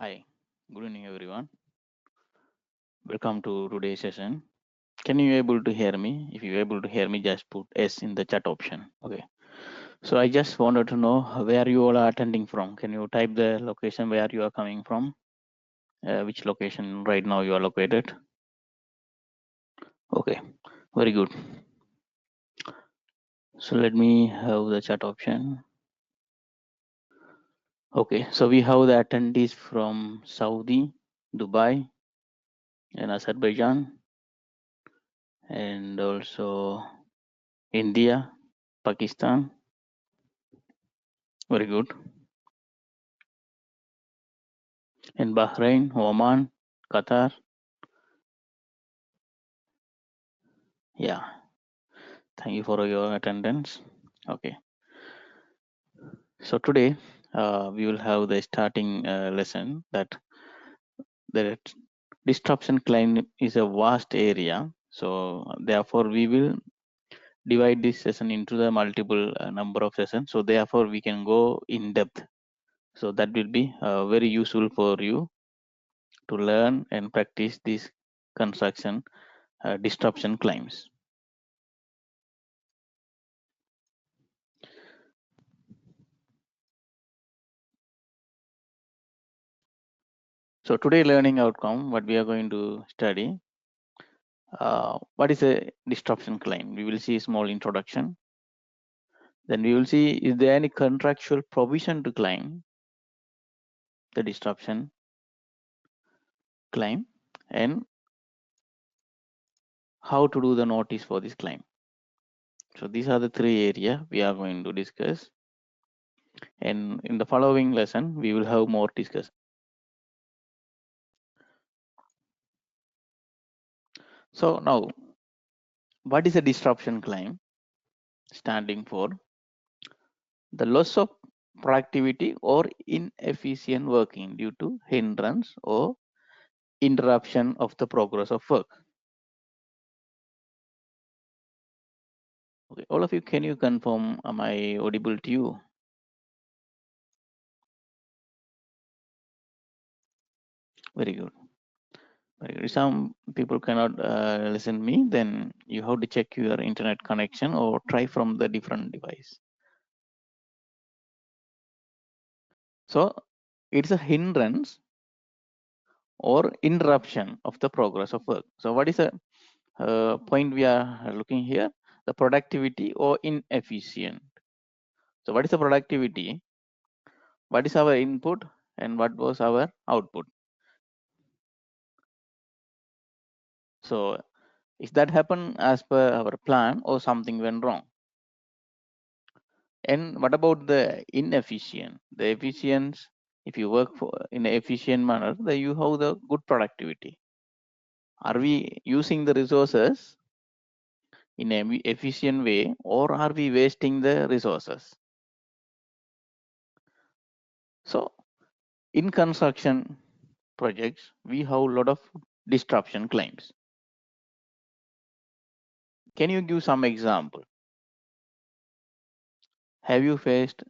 Hi, good evening everyone. Welcome to today's session. Can you able to hear me? If you're able to hear me, just put S in the chat option. Okay. So I just wanted to know where you all are attending from. Can you type the location where you are coming from? Which location right now you are located? Okay, very good. So let me have the chat option. Okay, so we have the attendees from Saudi, Dubai, and Azerbaijan, and also India, Pakistan. Very good. In Bahrain, Oman, Qatar. Yeah, thank you for your attendance. Okay, so today we will have the starting lesson that the disruption claim is a vast area. So therefore we will divide this session into the multiple number of sessions. So therefore we can go in depth. So that will be very useful for you to learn and practice these construction disruption claims. So today learning outcome, what we are going to study, what is a disruption claim? We will see a small introduction. Then we will see, is there any contractual provision to claim the disruption claim, and how to do the notice for this claim. So these are the three areas we are going to discuss. And in the following lesson, we will have more discussion. So now, what is a disruption claim? Standing for the loss of productivity or inefficient working due to hindrance or interruption of the progress of work. Okay, all of you, can you confirm, am I audible to you? Very good. Very good. If some people cannot listen me, then you have to check your internet connection or try from the different device. So it's a hindrance or interruption of the progress of work. So what is the point we are looking here? The productivity or inefficient. So what is the productivity? What is our input and what was our output? So is that happen as per our plan or something went wrong? And what about the inefficient? The efficiency, if you work for in an efficient manner, then you have the good productivity. Are we using the resources in an efficient way, or are we wasting the resources? So in construction projects, we have a lot of disruption claims. Can you give some example? Have you faced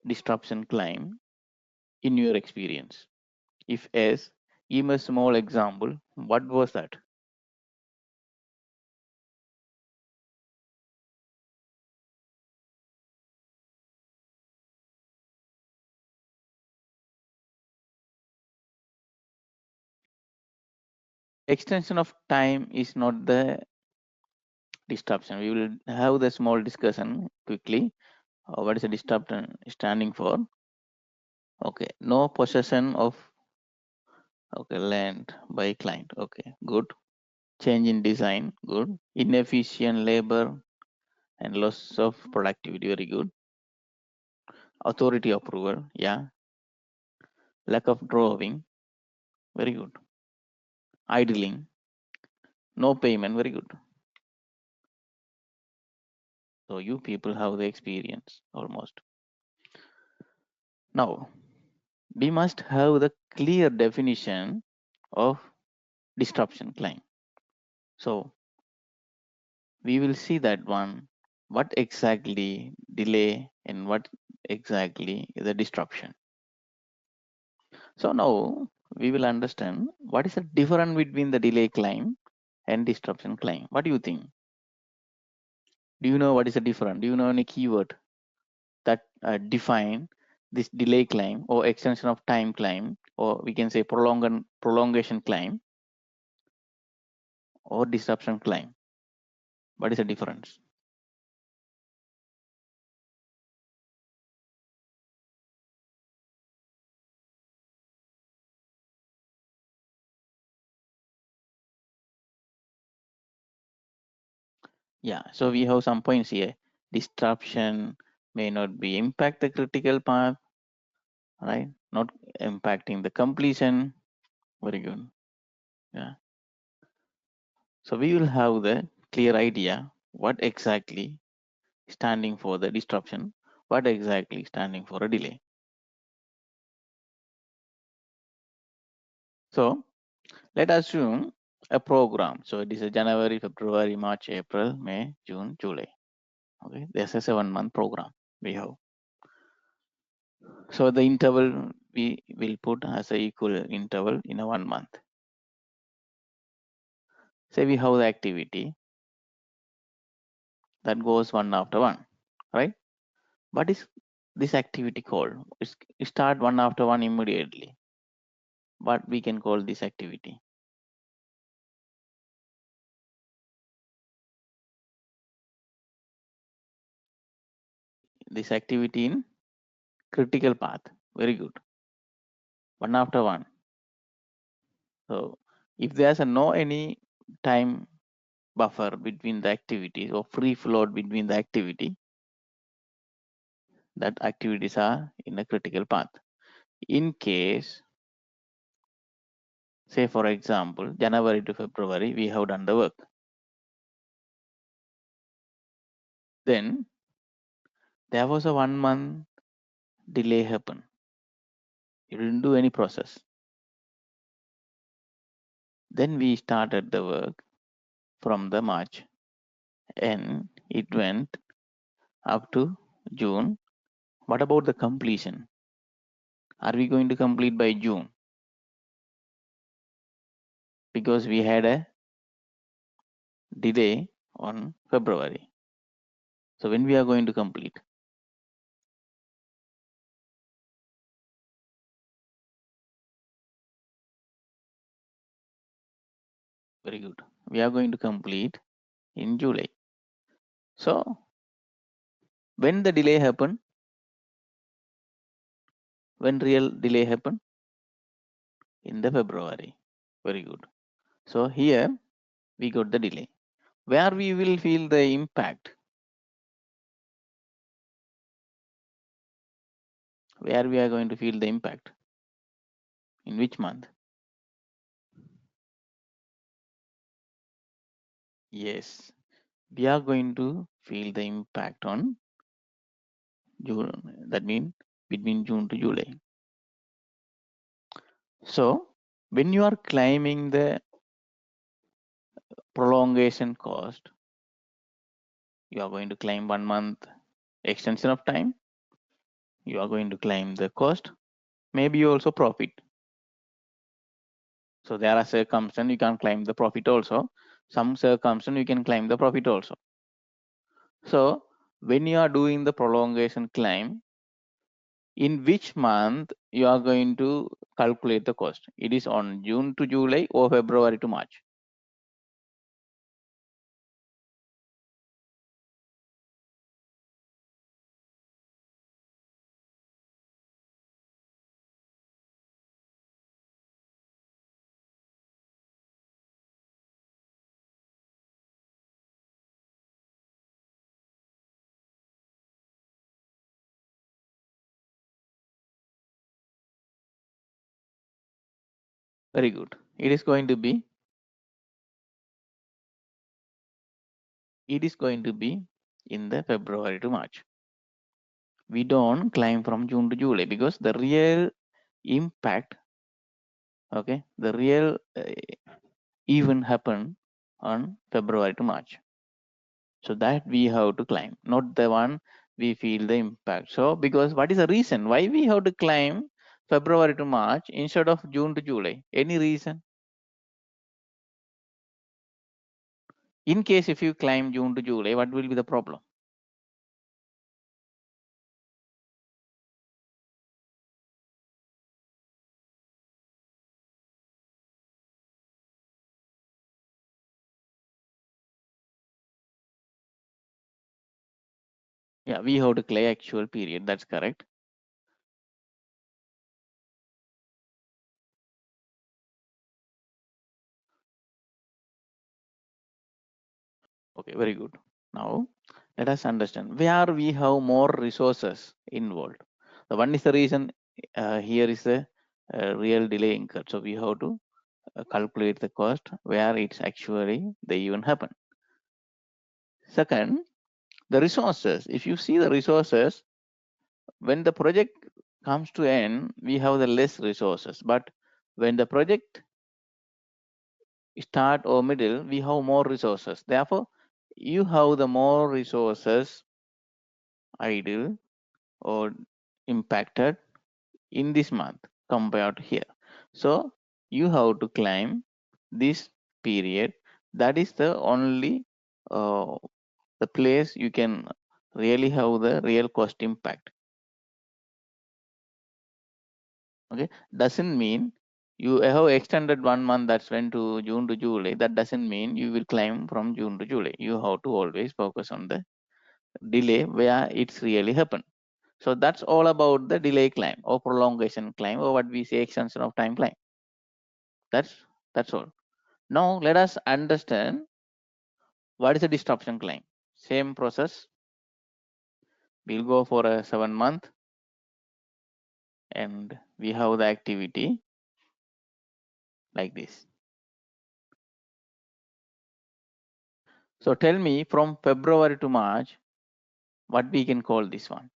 disruption claim in your experience? If yes, give a small example. What was that? Extension of time is not the disruption. We will have the small discussion quickly. What is a disruption standing for? Okay, no possession of land by client. Okay, good. Change in design, good. Inefficient labor and loss of productivity, very good. Authority approval, yeah. Lack of drawing, very good. Idling, no payment, very good. So you people have the experience almost. Now we must have the clear definition of disruption claim. So we will see that one, what exactly delay and what exactly is a disruption. So now we will understand what is the difference between the delay claim and disruption claim. What do you think? Do you know what is the difference? Do you know any keyword that define this delay claim or extension of time claim, or we can say prolongation claim or disruption claim? What is the difference? Yeah, so we have some points here. Disruption may not be impact the critical path, right? Not impacting the completion. Very good. Yeah. So we will have the clear idea what exactly standing for the disruption, what exactly standing for a delay. So let us assume a program. So it is a January, February, March, April, May, June, July. Okay, there's a 7-month program we have. So the interval we will put as a equal interval in a 1 month. Say we have the activity that goes one after one, right? What is this activity called? It start one after one immediately. What we can call this activity? This activity in critical path. Very good. One after one. So if there's a no any time buffer between the activities or free float between the activity, that activities are in a critical path. In case, say for example, January to February, we have done the work. Then there was a 1 month delay happen. You didn't do any process. Then we started the work from the March and it went up to June. What about the completion? Are we going to complete by June? Because we had a delay on February. So when we are going to complete? Very good. We are going to complete in July. So when the delay happened? When real delay happened? In the February. Very good. So here we got the delay. Where we will feel the impact? Where we are going to feel the impact? In which month? Yes, we are going to feel the impact on June. That means between June to July. So when you are claiming the prolongation cost, you are going to claim 1 month extension of time. You are going to claim the cost, maybe also profit. So there are circumstances you can claim the profit also. Some circumstances you can claim the profit also. So when you are doing the prolongation claim, in which month you are going to calculate the cost? It is on June to July or February to March? Very good. It is going to be in the February to March. We don't claim from June to July because the real impact, okay, the real event happened on February to March. So that we have to claim, not the one we feel the impact. So because what is the reason why we have to claim February to March instead of June to July? Any reason? In case if you claim June to July, what will be the problem? Yeah, we have to claim actual period. That's correct. Okay, very good. Now, let us understand where we have more resources involved. The one is the reason here is a real delay incurred. So we have to calculate the cost where it's actually the event happen. Second, the resources. If you see the resources, when the project comes to end, we have the less resources. But when the project start or middle, we have more resources. Therefore, you have the more resources idle or impacted in this month compared to here. So you have to claim this period. That is the only the place you can really have the real cost impact. Okay, doesn't mean you have extended 1 month, that's when to June to July. That doesn't mean you will claim from June to July. You have to always focus on the delay where it's really happened. So that's all about the delay claim or prolongation claim, or what we say extension of time claim. That's all. Now let us understand what is a disruption claim. Same process. We'll go for a 7 month and we have the activity like this. So tell me from February to March, what we can call this one?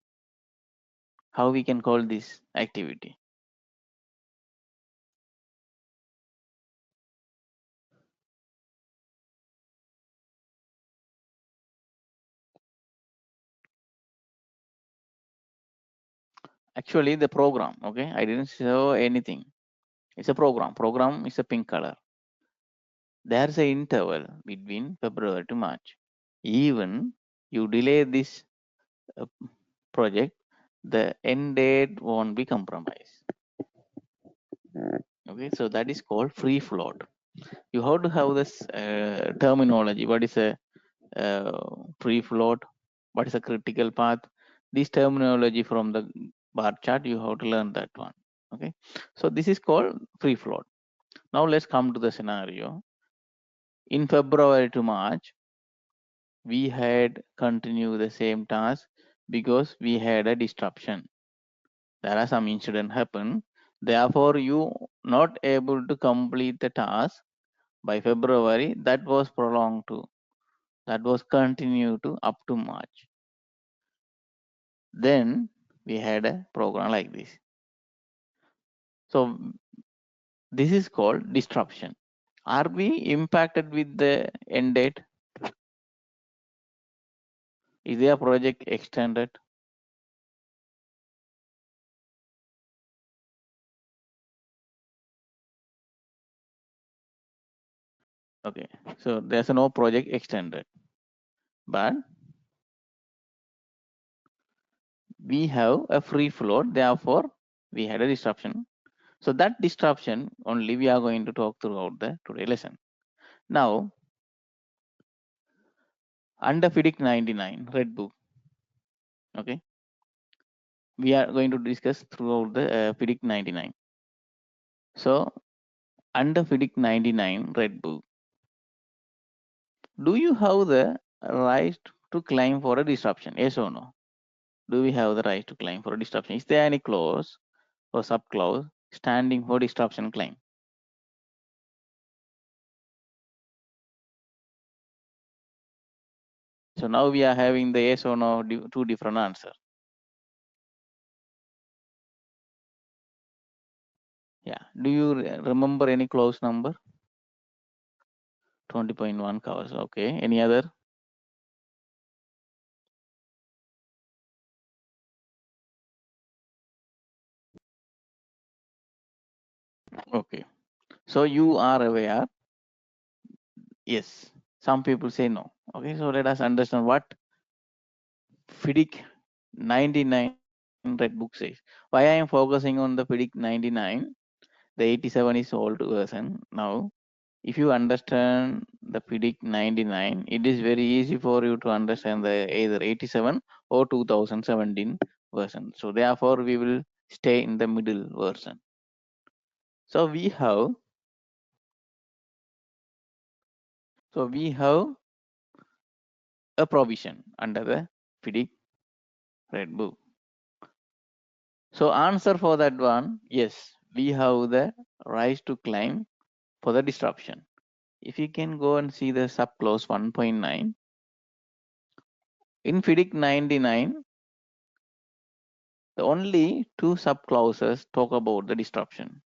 How we can call this activity? Actually the program, okay? I didn't show anything. It's a program. Program is a pink color. There's an interval between February to March. Even you delay this uh, project, the end date won't be compromised. Okay, so that is called free float. You have to have this terminology. What is a free float? What is a critical path? This terminology from the bar chart, you have to learn that one. Okay, so this is called free float. Now let's come to the scenario. In February to March, we had continued the same task because we had a disruption. There are some incident happen. Therefore, you not able to complete the task by February. That was prolonged to. That was continued to up to March. Then we had a program like this. So this is called disruption. Are we impacted with the end date? Is their project extended? Okay, so there's no project extended, but we have a free float. Therefore, we had a disruption. So that disruption only we are going to talk throughout the today lesson. Now, under FIDIC 99 Red Book, okay, we are going to discuss throughout the FIDIC 99. So, under FIDIC 99 Red Book, do you have the right to claim for a disruption? Yes or no? Do we have the right to claim for a disruption? Is there any clause or subclause standing for disruption claim? So now we are having the yes or no two different answers. Yeah. Do you remember any clause number? 20.1 covers. Okay. Any other? Okay. So you are aware? Yes. Some people say no. Okay. So let us understand what FIDIC 99 Red Book says. Why I am focusing on the FIDIC 99? The 87 is old version. Now, if you understand the FIDIC 99, it is very easy for you to understand the either 87 or 2017 version. So therefore, we will stay in the middle version. So we have a provision under the FIDIC Red Book. So answer for that one, yes, we have the right to claim for the disruption. If you can go and see the subclause 1.9, in FIDIC 99, the only two subclauses talk about the disruption.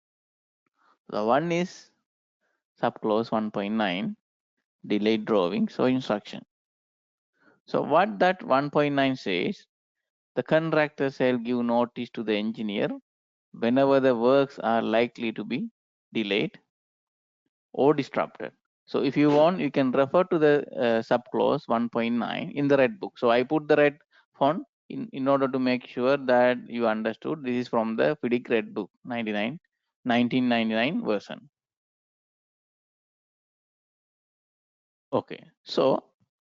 The one is subclause 1.9, delayed drawings or instruction. So what that 1.9 says, the contractor shall give notice to the engineer whenever the works are likely to be delayed or disrupted. So if you want, you can refer to the subclause 1.9 in the red book. So I put the red font in order to make sure that you understood this is from the FIDIC red book 1999 version. Okay, so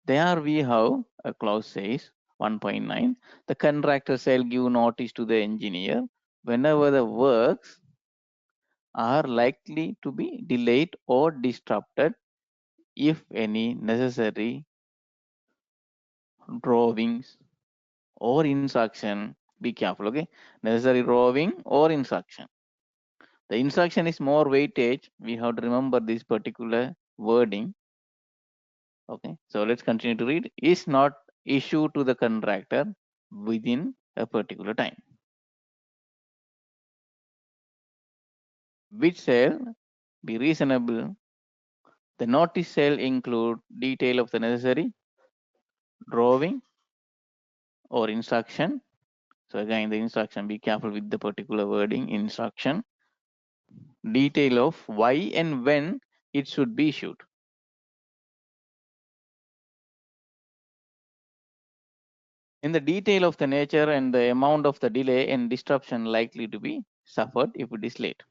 there we have a clause says 1.9, the contractor shall give notice to the engineer whenever the works are likely to be delayed or disrupted if any necessary drawings or instruction. Be careful, okay? Necessary drawing or instruction. The instruction is more weightage. We have to remember this particular wording. Okay, so let's continue to read. Is not issued to the contractor within a particular time, which shall be reasonable. The notice shall include detail of the necessary drawing or instruction. So again, the instruction, be careful with the particular wording, instruction, detail of why and when it should be issued. In the detail of the nature and the amount of the delay and disruption likely to be suffered if it is late.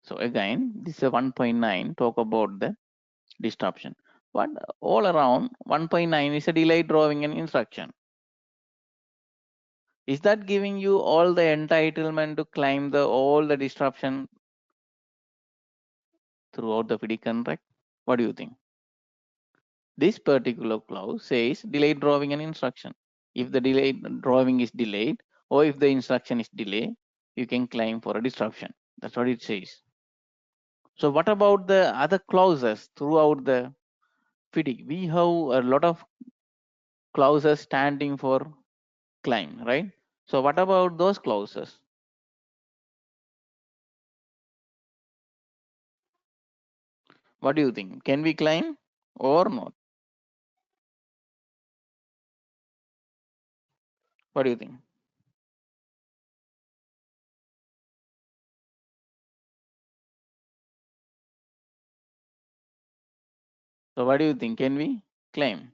So again, this is 1.9 talk about the disruption. But all around 1.9 is a delayed drawing and instruction. Is that giving you all the entitlement to claim the all the disruption throughout the FIDIC contract? What do you think? This particular clause says delayed drawing and instruction. If the delayed drawing is delayed or if the instruction is delayed, you can claim for a disruption. That's what it says. So what about the other clauses throughout the FIDIC? We have a lot of clauses standing for claim, right? So what about those clauses? What do you think? Can we claim or not? What do you think? So what do you think? Can we claim?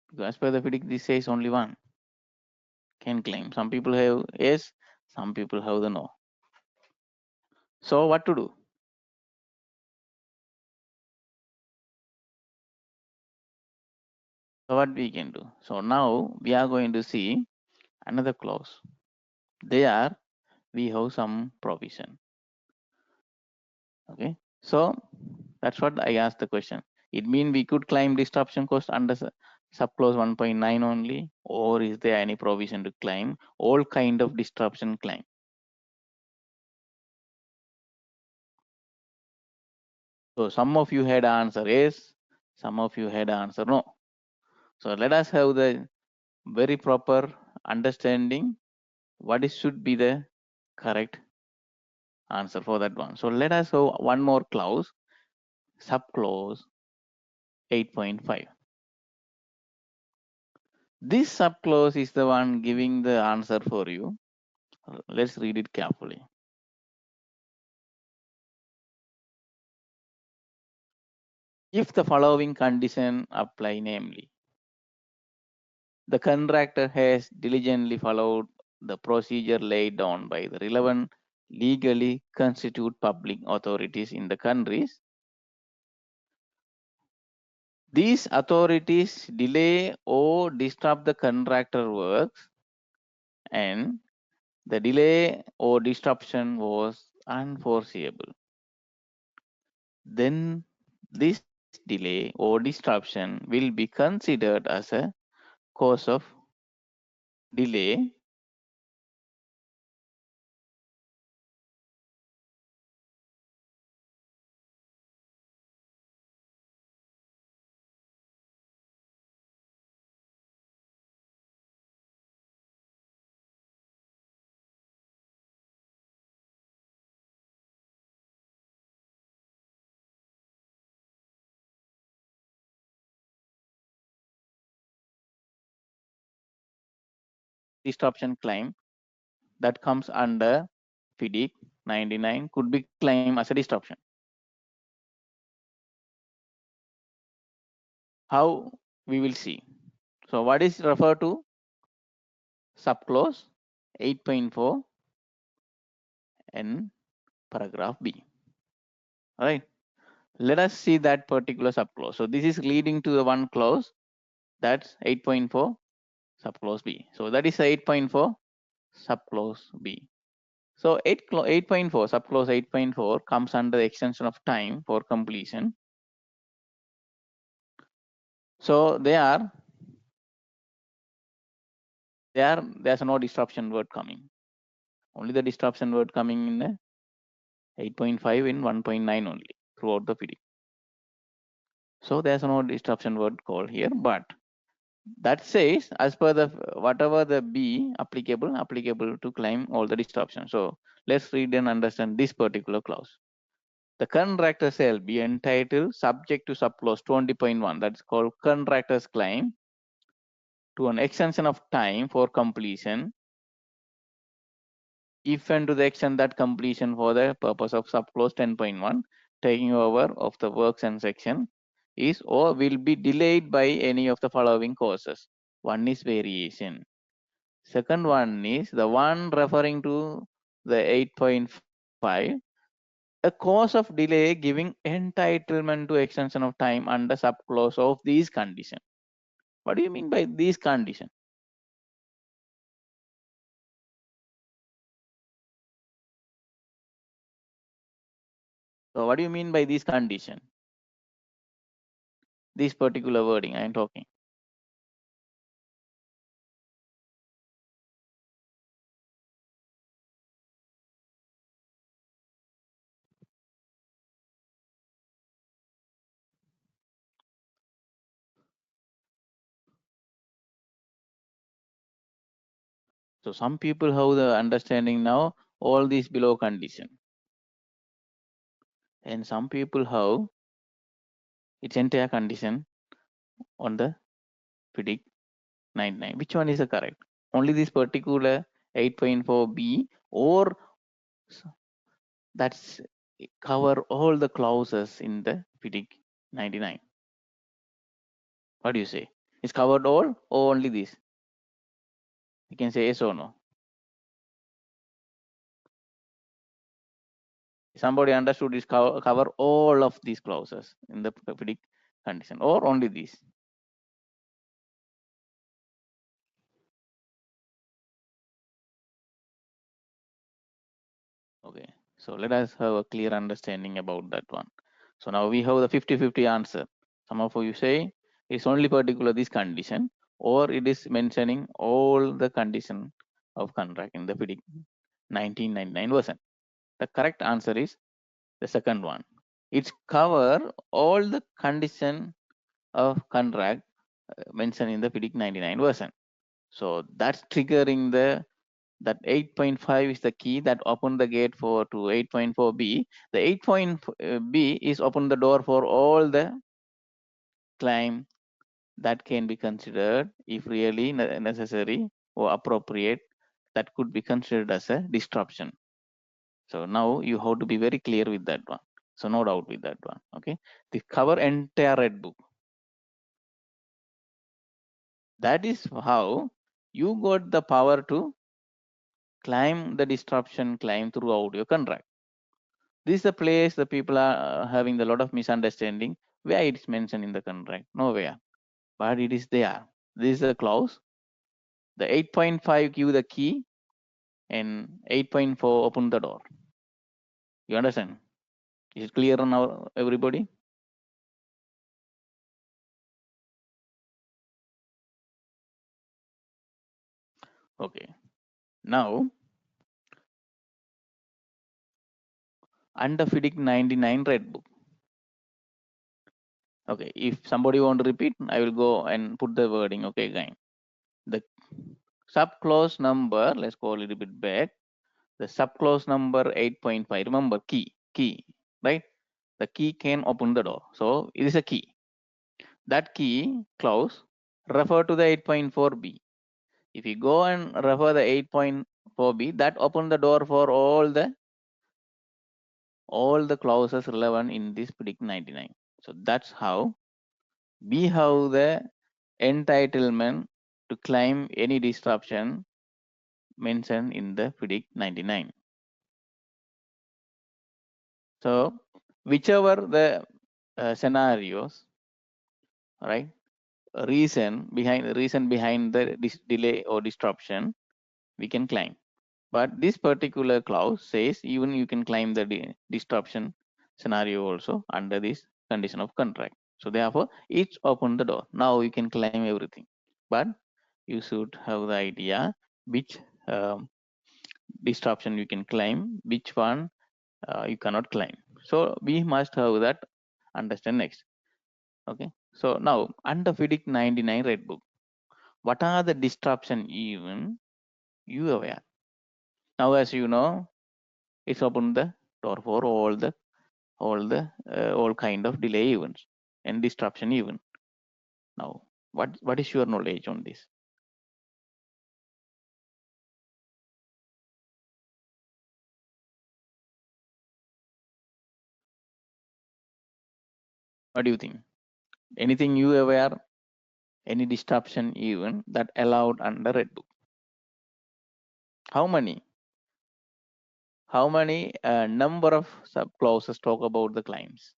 Because as per the FIDIC, this says only one can claim. Some people have yes, some people have the no. So what to do? So what we can do? So now we are going to see another clause. There we have some provision. Okay. So that's what I asked the question. It means we could claim disruption cost under subclause 1.9 only, or is there any provision to claim all kind of disruption claim? So some of you had answer yes, some of you had answer no. So let us have the very proper understanding what is should be the correct answer for that one. So let us have one more clause, subclause 8.5. This subclause is the one giving the answer for you. Let's read it carefully. if the following condition apply, namely, the contractor has diligently followed the procedure laid down by the relevant legally constituted public authorities in the countries. These authorities delay or disrupt the contractor works, and the delay or disruption was unforeseeable. Then this delay or disruption will be considered as a cause of delay disruption claim that comes under FIDIC 99 could be claimed as a disruption. How we will see. So what is referred to? Subclause 8.4 in paragraph B. All right. Let us see that particular subclause. So this is leading to the one clause, that's 8.4 subclause B. So that is 8.4 subclause B. So 8.4 subclause 8.4 comes under the extension of time for completion. So there's no disruption word coming. Only the disruption word coming in the 8.5 in 1.9 only throughout the PD. So there's no disruption word called here, but that says as per the whatever the B applicable to claim all the disruption. So let's read and understand this particular clause. The contractor shall be entitled subject to subclause 20.1, that's called contractor's claim, to an extension of time for completion if and to the extent that completion for the purpose of subclause 10.1 taking over of the works and section is or will be delayed by any of the following causes. One is variation. Second one is the one referring to the 8.5, a cause of delay giving entitlement to extension of time under subclause of these conditions. What do you mean by these conditions? So what do you mean by these conditions? This particular wording I am talking. So some people have the understanding now all these below condition, and some people have its entire condition on the predict 99. Which one is the correct? Only this particular 8.4b or that's cover all the clauses in the predict 99. What do you say? It's covered all or only this? You can say yes or no. Somebody understood is cover all of these clauses in the predict condition or only these? Okay, so let us have a clear understanding about that one. So now we have the 50-50 answer. Some of you say it's only particular this condition or it is mentioning all the condition of contract in the FIDIC 1999 version. The correct answer is the second one. It's cover all the condition of contract mentioned in the FIDIC 99 version. So that's triggering the that 8.5 is the key that open the gate for to 8.4b. The 8.b is open the door for all the claim that can be considered if really necessary or appropriate, that could be considered as a disruption. So now you have to be very clear with that one. So no doubt with that one. Okay, the cover entire red book. That is how you got the power to claim the disruption claim throughout your contract. This is the place the people are having a lot of misunderstanding where it's mentioned in the contract. Nowhere, but it is there. This is a clause. The 8.5 give the key and 8.4 open the door. You understand? Is it clear now, everybody? Okay. Now, under FIDIC 99 red book. Okay, if somebody want to repeat, I will go and put the wording. Okay, again. The subclause number, let's go a little bit back. The subclause number 8.5. Remember, key, right? The key can open the door. So it is a key. That key clause refer to the 8.4b. If you go and refer the 8.4b, that open the door for all the clauses relevant in this FIDIC 99. So that's how we have the entitlement to claim any disruption mentioned in the FIDIC 99. So whichever the scenarios, right, reason behind the delay or disruption, we can claim. But this particular clause says even you can claim the disruption scenario also under this condition of contract. So therefore, each open the door. Now you can claim everything, but you should have the idea which disruption you can claim, which one you cannot claim. So we must have that understand next. Okay. So now under FIDIC 99 red book, what are the disruption even you aware? Now as you know, it's open the door for all kind of delay events and disruption even. Now what is your knowledge on this? What do you think? Anything you aware? Any disruption even that allowed under red book? How many number of sub clauses talk about the claims?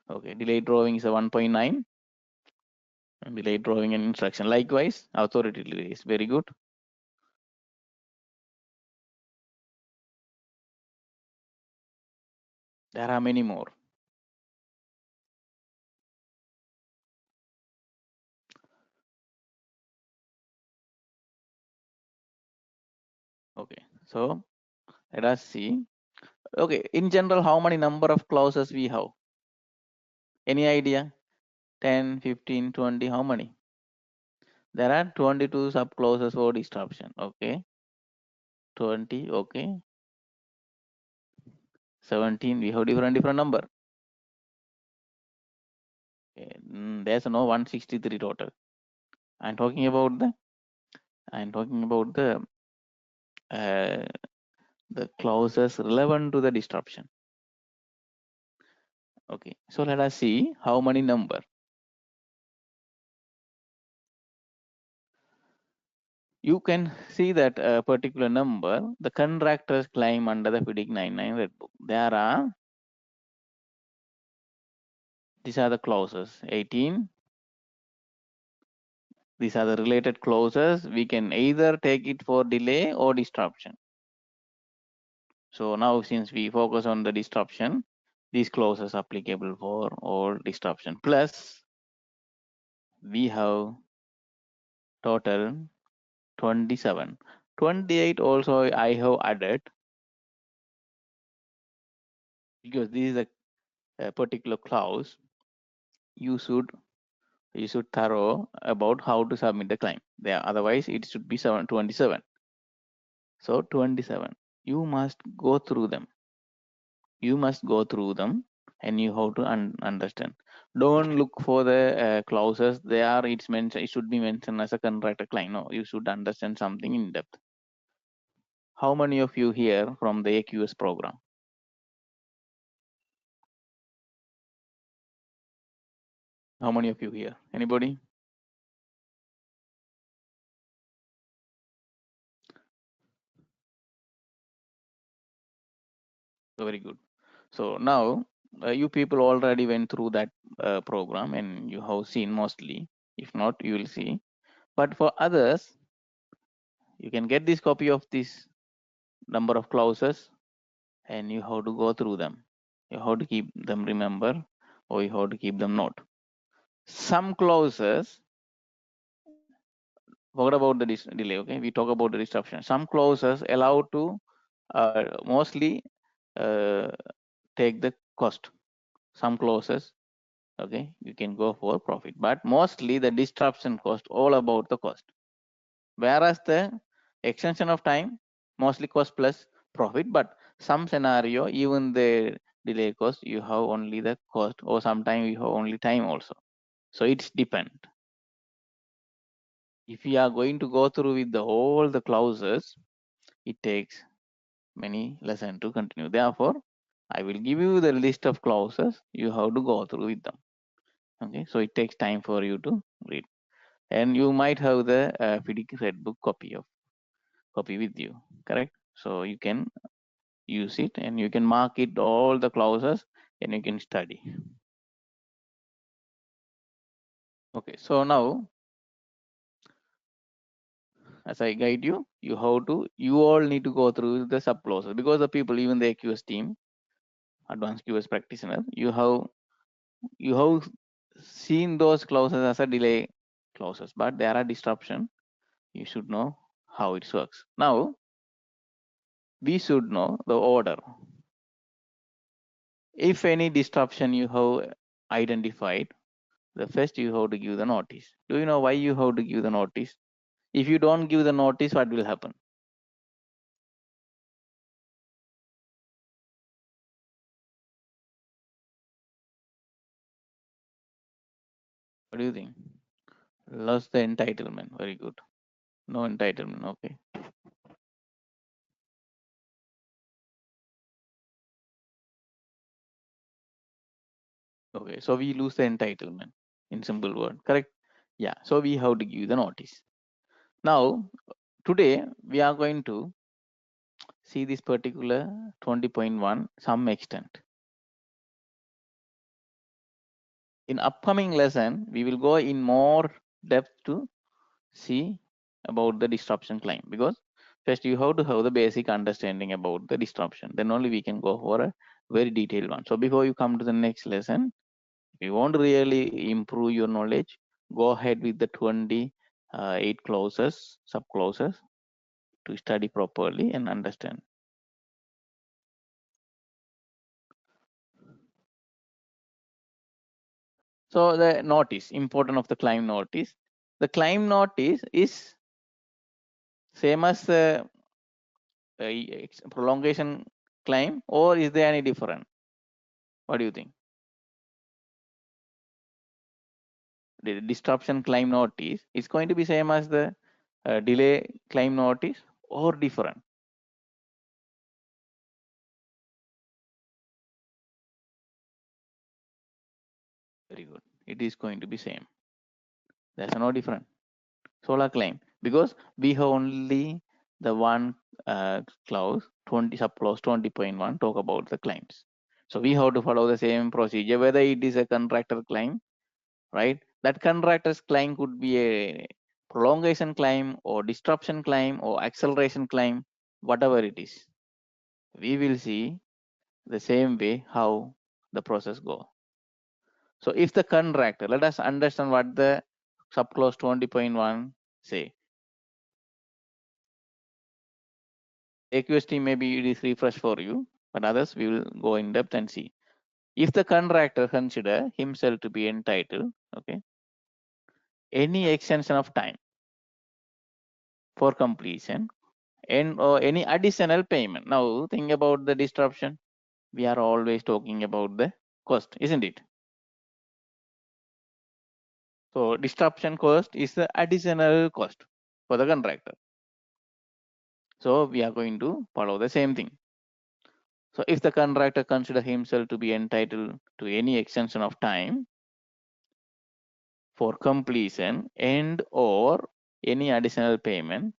Okay, delayed drawing is a 1.9. Delayed drawing and instruction. Likewise, authority delays. Very good. There are many more. Okay, so let us see. Okay, in general, how many number of clauses we have? Any idea? 10, 15, 20, how many? There are 22 sub clauses for disruption. Okay, 20. Okay, 17. We have different number. Okay. There's no 163 total. I'm talking about the clauses relevant to the disruption. Okay, so let us see how many number. You can see that a particular number, the contractors claim under the FIDIC 99 red book. There are, these are the clauses, 18. These are the related clauses. We can either take it for delay or disruption. So now since we focus on the disruption, these clauses applicable for all disruption. Plus, we have total 27. 28 also I have added because this is a particular clause. You should thorough about how to submit the claim. There, otherwise it should be 27. So 27. You must go through them. And you have to understand. Don't look for the clauses. It's mentioned. It should be mentioned as a contractor claim. No, you should understand something in depth. How many of you here from the AQS program? How many of you here? Anybody? Very good. So now you people already went through that program and you have seen mostly. If not, you will see. But for others, you can get this copy of this number of clauses and you have to go through them. You have to keep them remember or you have to keep them note. Some clauses, forget about the delay, okay? We talk about the disruption. Some clauses allow to mostly take the cost. Some clauses, okay, you can go for profit, but mostly the disruption cost all about the cost. Whereas the extension of time mostly cost plus profit, but some scenario even the delay cost you have only the cost or sometimes you have only time also. So it's depend. If you are going to go through with all the clauses, it takes many lessons to continue. Therefore, I will give you the list of clauses you have to go through with them. Okay, so it takes time for you to read, and you might have the FDIC Red Book copy with you, correct? So you can use it and you can mark it all the clauses and you can study. Okay, so now as I guide you, you all need to go through the sub clauses because the people, even the AQS team, advanced QS practitioner, you have seen those clauses as a delay clauses, but there are disruption. You should know how it works. Now we should know the order. If any disruption you have identified, the first you have to give the notice. Do you know why you have to give the notice? If you don't give the notice, what will happen? What do you think? Lost the entitlement. Very good. No entitlement. Okay. Okay. So we lose the entitlement in simple word. Correct? Yeah. So we have to give the notice. Now, today we are going to see this particular 20.1 some extent. In upcoming lesson, we will go in more depth to see about the disruption claim, because first you have to have the basic understanding about the disruption, then only we can go for a very detailed one. So before you come to the next lesson, if you want to really improve your knowledge, go ahead with the 28 clauses, sub clauses, to study properly and understand. So the notice, important of the claim notice. The claim notice is same as the prolongation claim, or is there any different? What do you think? The disruption claim notice is going to be same as the delay claim notice or different? Very good. It is going to be same. There's no different. Solar claim, because we have only the one clause 20 sub clause 20.1 talk about the claims. So we have to follow the same procedure, whether it is a contractor claim, right? That contractor's claim could be a prolongation claim or disruption claim or acceleration claim, whatever it is. We will see the same way how the process go. So if the contractor, let us understand what the subclause 20.1 say. AQST maybe it is refresh for you, but others we will go in depth and see. If the contractor consider himself to be entitled, okay, any extension of time for completion and or any additional payment. Now think about the disruption. We are always talking about the cost, isn't it? So disruption cost is the additional cost for the contractor. So we are going to follow the same thing. So if the contractor considers himself to be entitled to any extension of time for completion and or any additional payment,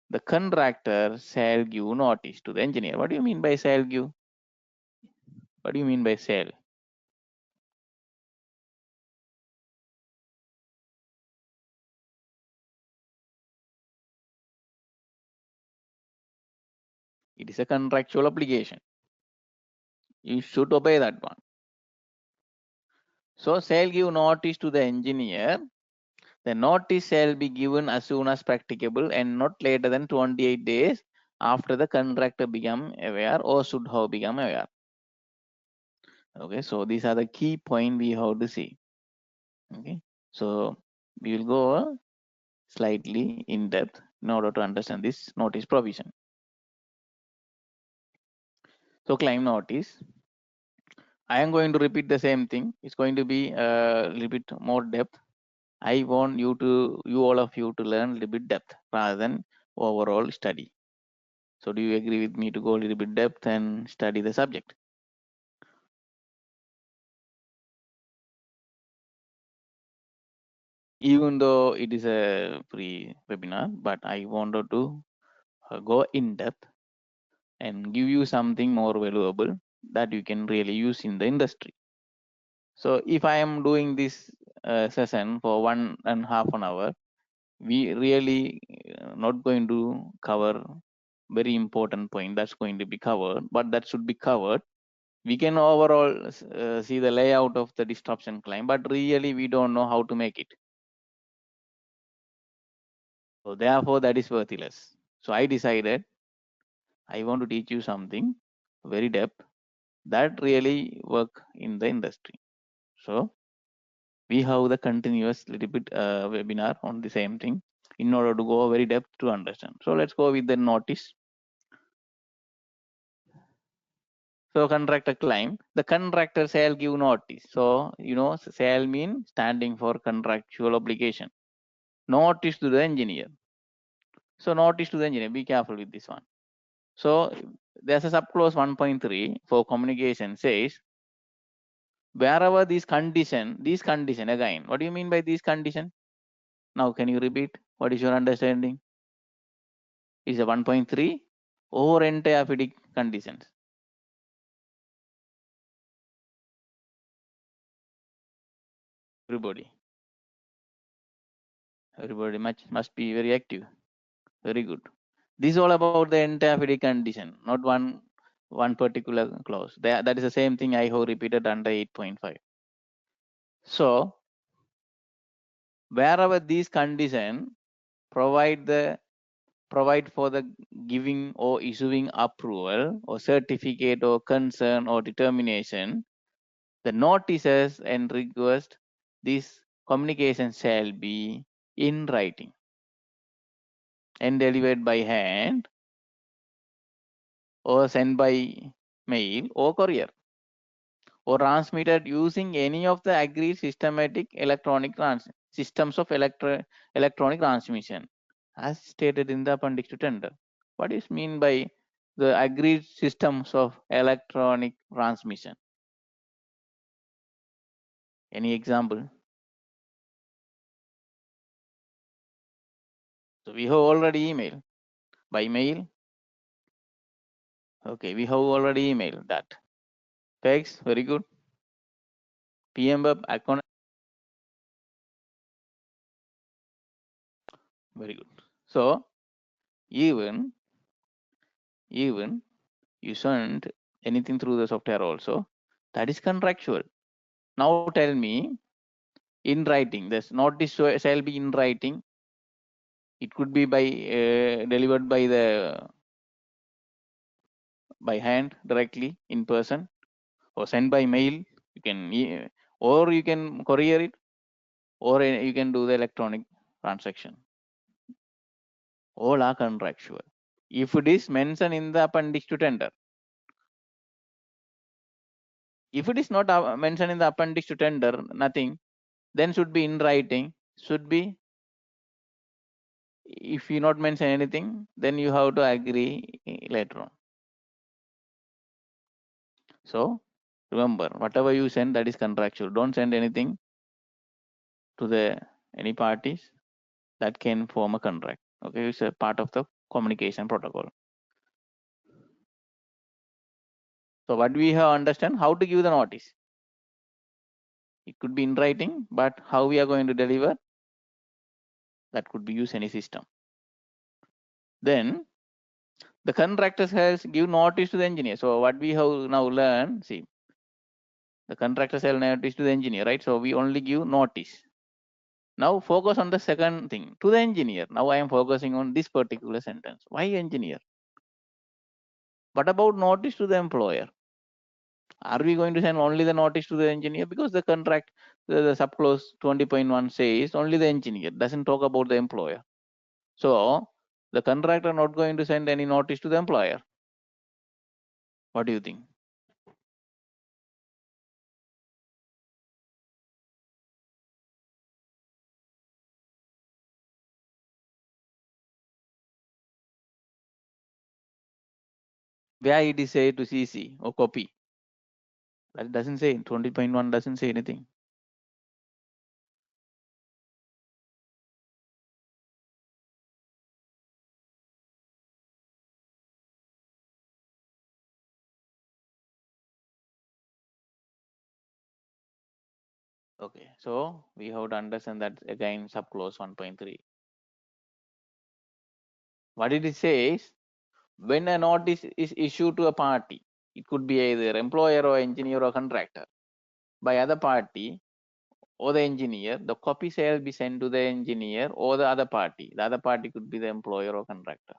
the contractor shall give notice to the engineer. What do you mean by shall give? What do you mean by shall? It is a contractual obligation. You should obey that one. So shall give notice to the engineer. The notice shall be given as soon as practicable and not later than 28 days after the contractor become aware or should have become aware. Okay, so these are the key points we have to see. Okay, so we will go slightly in depth in order to understand this notice provision. So claim notice. I am going to repeat the same thing. It's going to be a little bit more depth. I want you all of you to learn a little bit depth rather than overall study. So do you agree with me to go a little bit depth and study the subject? Even though it is a free webinar, but I wanted to go in depth and give you something more valuable that you can really use in the industry. So if I am doing this session for 1.5 hours, we really not going to cover very important point that's going to be covered, but that should be covered. We can overall see the layout of the disruption claim, but really we don't know how to make it. So therefore that is worthless. So I decided I want to teach you something very depth that really work in the industry. So we have the continuous little bit webinar on the same thing in order to go very depth to understand. So let's go with the notice. So contractor claim, the contractor shall give notice. So shall mean standing for contractual obligation. Notice to the engineer. So notice to the engineer, be careful with this one. So there's a subclause 1.3 for communication says wherever these condition again, what do you mean by these condition? Now can you repeat? What is your understanding? Is a 1.3 or entire FIDIC conditions? Everybody must be very active. Very good. This is all about the entire FIDIC condition, not one particular clause. That is the same thing I have repeated under 8.5. So wherever these condition provide for the giving or issuing approval or certificate or concern or determination, the notices and request, this communication shall be in writing and delivered by hand or sent by mail or courier or transmitted using any of the agreed systematic electronic systems of electronic transmission as stated in the appendix to tender. What is mean by the agreed systems of electronic transmission? Any example? So we have already emailed by mail. Okay, we have already emailed that. Thanks, very good. PMWeb account, very good. So even you send anything through the software also, that is contractual. Now tell me, in writing, this notice shall be in writing. It could be by delivered by hand directly in person or sent by mail. You can or you can courier it or you can do the electronic transaction. All are contractual. If it is mentioned in the appendix to tender, if it is not mentioned in the appendix to tender, nothing, then should be in writing, should be If you not mention anything, then you have to agree later on. So remember, whatever you send, that is contractual. Don't send anything to the any parties that can form a contract. Okay, it's a part of the communication protocol. So what we have understand, how to give the notice. It could be in writing, but how we are going to deliver, that could be use any system. Then the contractor has give notice to the engineer. So what we have now learned, see, the contractor shall notice to the engineer, right? So we only give notice. Now focus on the second thing, to the engineer. Now I am focusing on this particular sentence. Why engineer? What about notice to the employer? Are we going to send only the notice to the engineer? Because the contract, the subclause 20.1 says only the engineer, doesn't talk about the employer. So the contractor not going to send any notice to the employer. What do you think? Where it is say to CC or copy? That doesn't say, 20.1 doesn't say anything. Okay, so we have to understand that again subclause 1.3. What it says, when a notice is issued to a party, it could be either employer or engineer or contractor, by other party or the engineer, the copy shall be sent to the engineer or the other party. The other party could be the employer or contractor.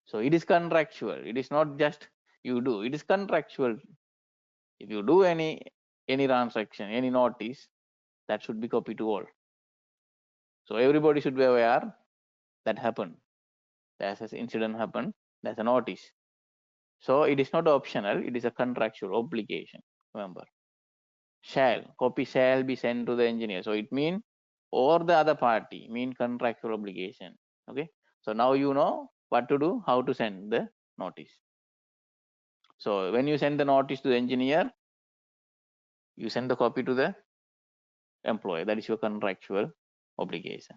So it is contractual. It is not just you do. It is contractual. If you do any transaction, any notice, that should be copied to all. So everybody should be aware that happened. There's an incident happened. There's a notice. So it is not optional. It is a contractual obligation. Remember, copy shall be sent to the engineer. So it means or the other party mean contractual obligation. Okay. So now you know what to do, how to send the notice. So when you send the notice to the engineer, you send the copy to the employee. That is your contractual obligation.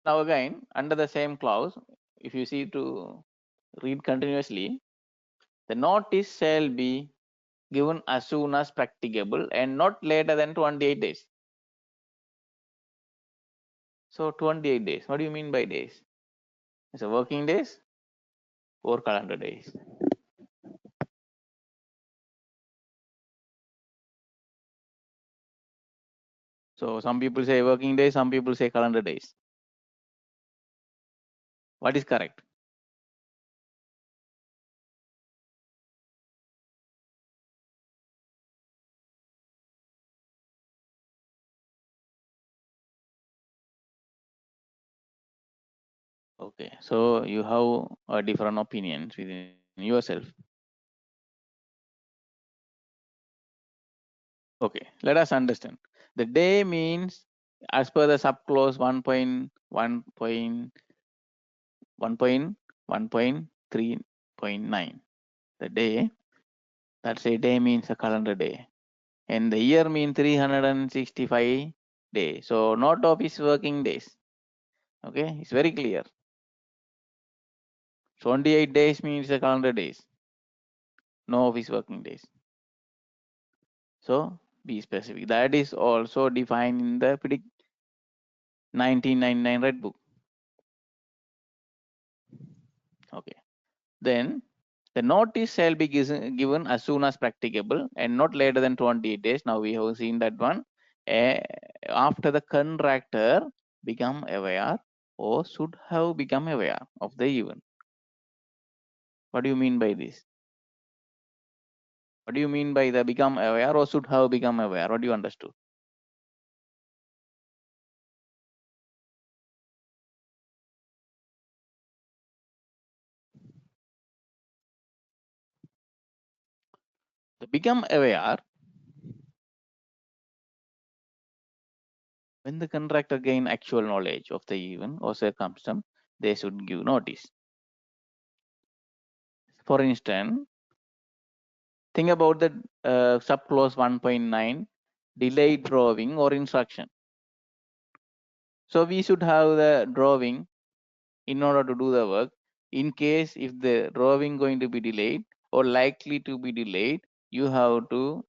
Now again, under the same clause, if you see to read continuously, the notice shall be given as soon as practicable and not later than 28 days. So 28 days, what do you mean by days? It's a working days or calendar days? So some people say working days, some people say calendar days. What is correct? Okay, so you have different opinions within yourself. Okay, let us understand. The day means as per the subclause 1.1.1.3.9. The day, that's a day means a calendar day. And the year means 365 days. So not office working days. Okay, it's very clear. 28 days means the calendar days. No office working days. So be specific. That is also defined in the 1999 Red Book. Okay. Then the notice shall be given as soon as practicable and not later than 28 days. Now we have seen that one. After the contractor become aware or should have become aware of the event. What do you mean by this? What do you mean by the become aware or should have become aware? What do you understood? The become aware When the contractor gain actual knowledge of the event or circumstance, they should give notice. For instance, think about the subclause 1.9 delayed drawing or instruction. So we should have the drawing in order to do the work. In case if the drawing going to be delayed or likely to be delayed, you have to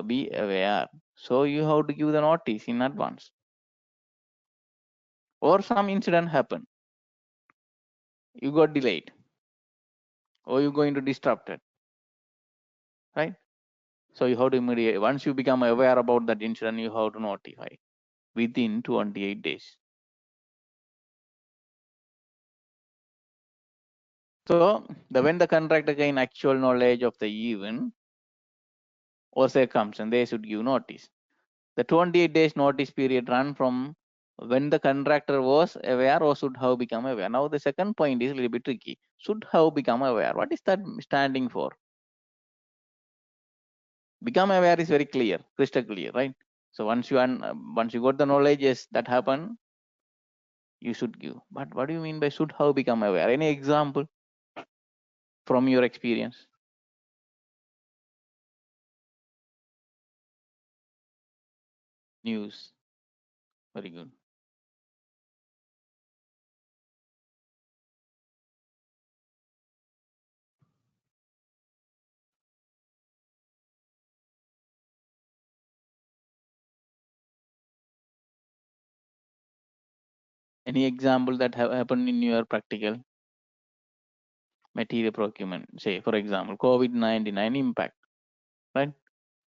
be aware. So you have to give the notice in advance. Or some incident happen, you got delayed, or you're going to disrupt it, right? So you have to immediately, once you become aware about that incident, you have to notify within 28 days. So when the contractor gain actual knowledge of the event or circumstance, they should give notice. The 28 days notice period run from when the contractor was aware or should have become aware. Now the second point is a little bit tricky. Should have become aware. What is that standing for? Become aware is very clear, crystal clear, right? So once you got the knowledge, yes, that happened, you should give. But what do you mean by should have become aware? Any example from your experience? News. Very good. Any example that have happened in your practical material procurement? Say, for example, COVID-19 impact, right?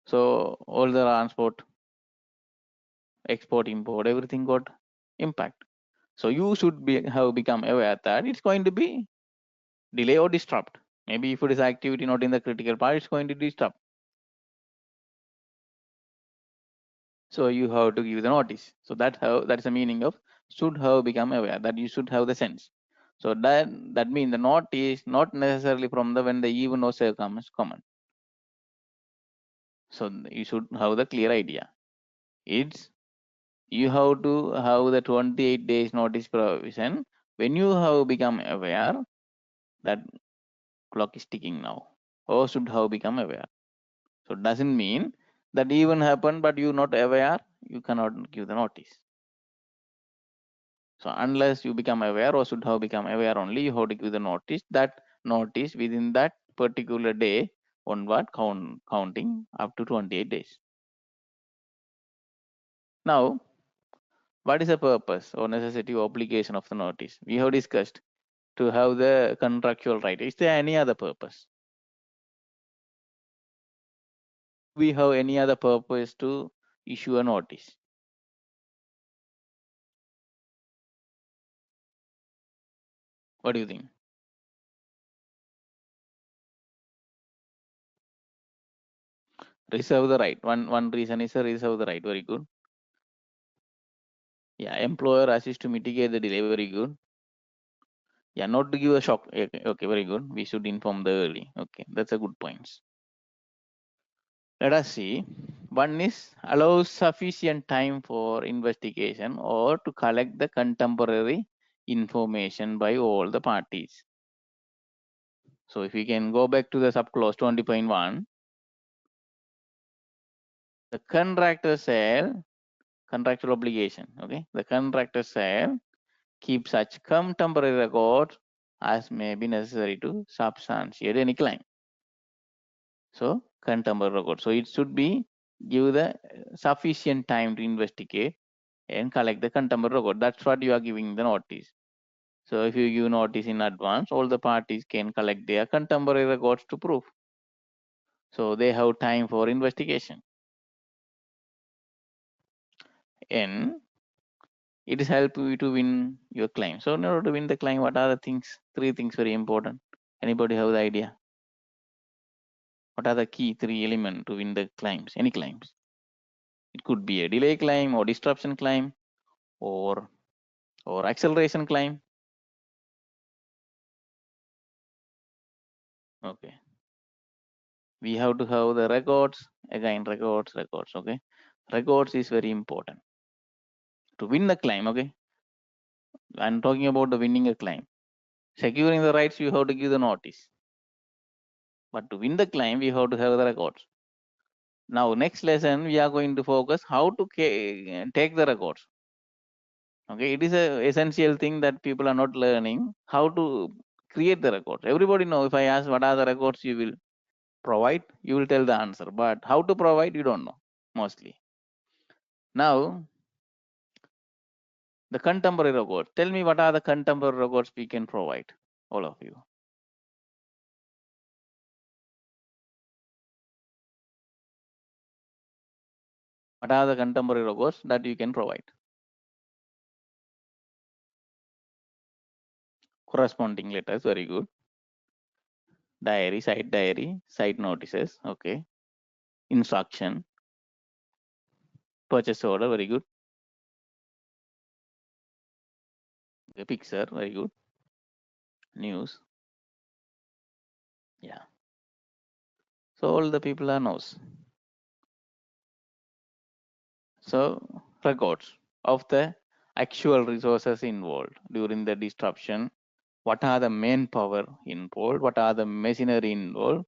So all the transport, export, import, everything got impact. So you should have become aware that it's going to be delay or disrupt. Maybe if it is activity not in the critical part, it's going to disrupt. So you have to give the notice. So that's the meaning of should have become aware, that you should have the sense. So that means the notice not necessarily from the when the even or circumstance common. So you should have the clear idea. It's you have to have the 28 days notice provision when you have become aware that clock is ticking now, or should have become aware. So it doesn't mean that even happened but you're not aware, you cannot give the notice. So unless you become aware or should have become aware only, you have to give the notice. That notice within that particular day onward counting up to 28 days. Now, what is the purpose or necessity or obligation of the notice? We have discussed to have the contractual right. Is there any other purpose? We have any other purpose to issue a notice? What do you think? Reserve the right. One reason is a reserve the right. Very good. Yeah, employer assist to mitigate the delay. Very good. Yeah, not to give a shock. Okay, very good. We should inform the early. Okay, that's a good point. Let us see. One is allows sufficient time for investigation or to collect the contemporary information by all the parties. So if we can go back to the subclause 20.1, the contractor shall, contractual obligation, okay, the contractor shall keep such contemporary records as may be necessary to substantiate any claim. So contemporary record. So it should be give the sufficient time to investigate and collect the contemporary record. That's what you are giving the notice. So if you give notice in advance, all the parties can collect their contemporary records to prove. So they have time for investigation. And it is help you to win your claim. So in order to win the claim, what are the things? Three things very important. Anybody have the idea? What are the key three elements to win the claims? Any claims? It could be a delay claim or disruption claim or acceleration claim. Okay. We have to have the records, again records. Okay. Records is very important. To win the claim, okay, I'm talking about the winning a claim. Securing the rights, you have to give the notice. But to win the claim, we have to have the records. Now, next lesson, we are going to focus how to take the records. Okay, it is a essential thing that people are not learning how to create the records. Everybody know, if I ask what are the records you will provide, you will tell the answer. But how to provide, you don't know mostly. Now, the contemporary records. Tell me what are the contemporary records we can provide, all of you. What are the contemporary records that you can provide? Corresponding letters, very good. Diary, site notices, okay. Instruction, purchase order, very good. Okay, picture, very good. News, yeah. So all the people are knows. So records of the actual resources involved during the disruption. What are the manpower involved? What are the machinery involved?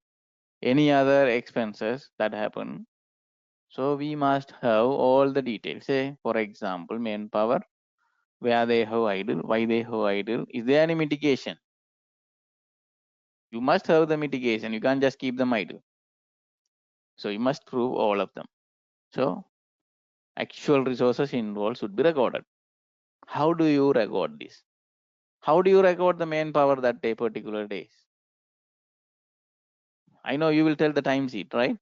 Any other expenses that happen? So we must have all the details. Say, for example, manpower, where they have idle, why they have idle. Is there any mitigation? You must have the mitigation. You can't just keep them idle. So you must prove all of them. So actual resources involved should be recorded. How do you record this? How do you record the manpower that day, particular days? I know you will tell the time sheet, right?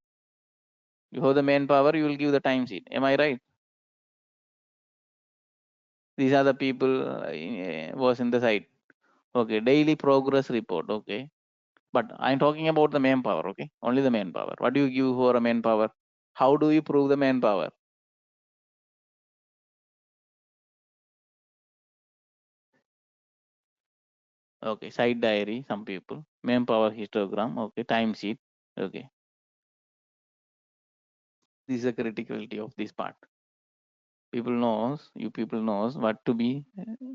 You have the manpower, you will give the time sheet. Am I right? These are the people was in the site. Okay, daily progress report. Okay, but I'm talking about the manpower. Okay, only the manpower. What do you give for a manpower? How do you prove the manpower? Okay, site diary. Some people manpower histogram. Okay, time sheet. Okay, this is the criticality of this part. People knows, you people knows what to be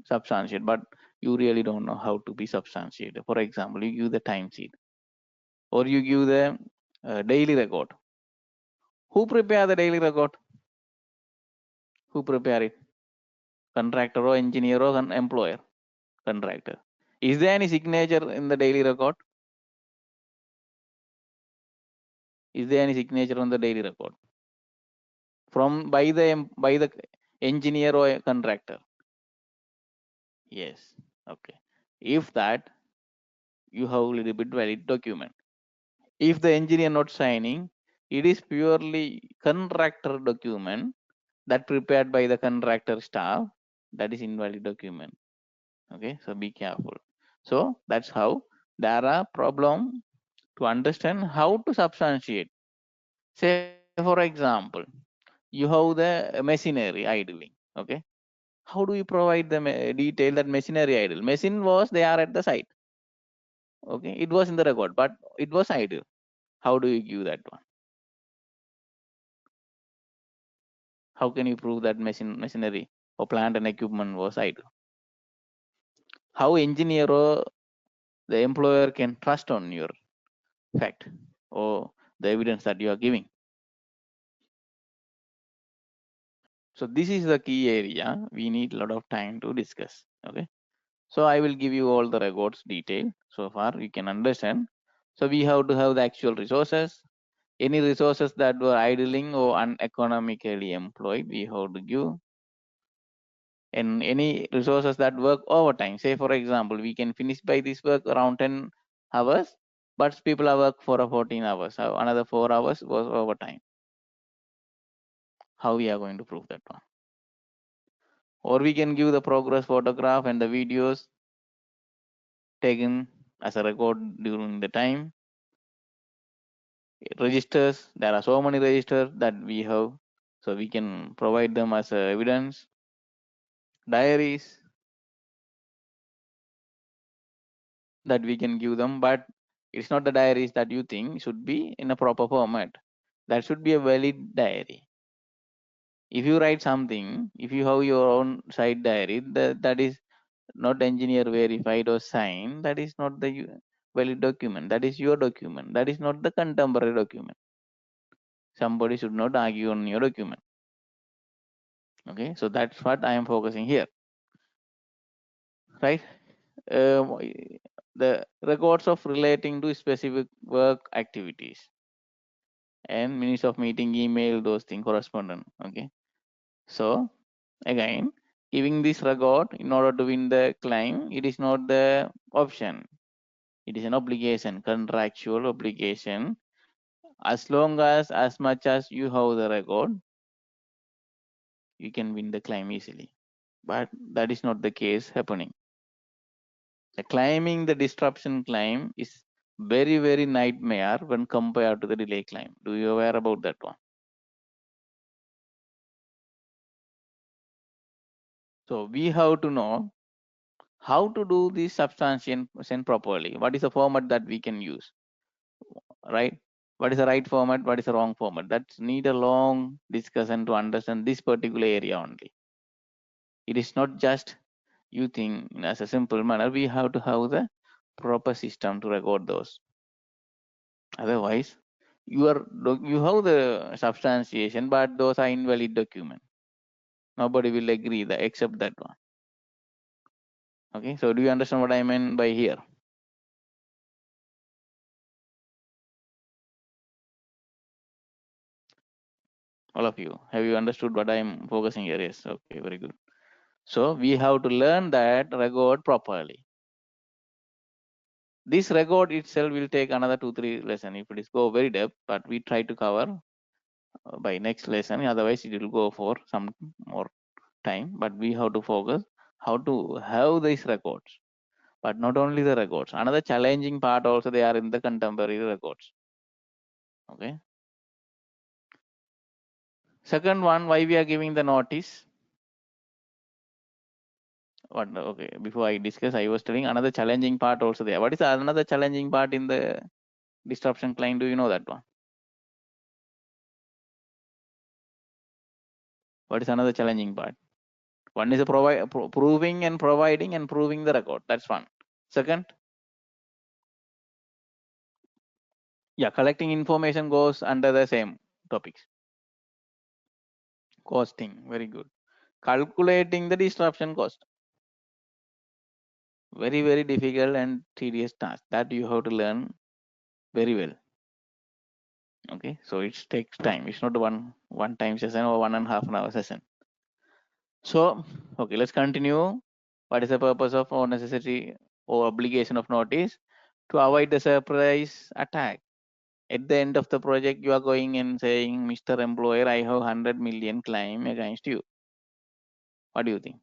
substantiated, but you really don't know how to be substantiated. For example, you give the time sheet or you give the daily record. Who prepare the daily record? Who prepare it? Contractor or engineer or an employer? Contractor. Is there any signature in the daily record? Is there any signature on the daily record from by the engineer or a contractor? Yes. Okay. If that, you have a little bit valid document. If the engineer not signing, it is purely contractor document that prepared by the contractor staff. That is invalid document. Okay, so be careful. So that's how there are problem to understand how to substantiate. Say for example, you have the machinery idling. Okay, how do you provide the detail that machinery idle? Machine was there at the site. Okay, it was in the record, but it was idle. How do you give that one? How can you prove that machinery or plant and equipment was idle? How engineer or the employer can trust on your fact or the evidence that you are giving? So this is the key area we need a lot of time to discuss. Okay, so I will give you all the records detail. So far you can understand. So we have to have the actual resources. Any resources that were idling or uneconomically employed, we have to give. And any resources that work overtime. Say for example, we can finish by this work around 10 hours, but people are work for 14 hours. So another 4 hours was overtime. How we are going to prove that one? Or we can give the progress photograph and the videos taken as a record during the time. Registers, there are so many registers that we have, so we can provide them as evidence. Diaries that we can give them, but it's not the diaries that you think should be in a proper format. That should be a valid diary. If you write something, if you have your own side diary, that is not engineer verified or signed, that is not the valid document. That is your document. That is not the contemporary document. Somebody should not argue on your document. Okay, so that's what I am focusing here, right? The records of relating to specific work activities and minutes of meeting, email, those things correspondent. Okay, so again, giving this record in order to win the claim, it is not the option. It is an obligation, contractual obligation. As long as much as you have the record, you can win the claim easily. But that is not the case happening. The claiming the disruption claim is very nightmare when compared to the delay claim. Do you aware about that one? So we have to know how to do this substantiation properly. What is the format that we can use, right? What is the right format? What is the wrong format? That's need a long discussion to understand this particular area only. It is not just you think as a simple manner. We have to have the proper system to record those. Otherwise, you have the substantiation, but those are invalid document. Nobody will agree that except that one. Okay, so do you understand what I meant by here? All of you, have you understood what I am focusing here? Yes, okay, very good. So we have to learn that record properly. This record itself will take another 2-3 lessons if it is go very depth, but we try to cover by next lesson. Otherwise, it will go for some more time. But we have to focus how to have these records. But not only the records, another challenging part also they are in the contemporary records. Okay. Second one, why we are giving the notice? What? Okay. Before I discuss, I was telling another challenging part also there. What is another challenging part in the disruption claim? Do you know that one? What is another challenging part? One is a proving and providing and proving the record. That's one. Second, yeah, collecting information goes under the same topics. Costing, very good. Calculating the disruption cost. Very difficult and tedious task that you have to learn very well. Okay, so it takes time. It's not one time session or 1.5 hour session. So okay, let's continue. What is the purpose of or necessity or obligation of notice? To avoid the surprise attack. At the end of the project, you are going and saying, Mr. Employer, I have 100 million claim against you. What do you think?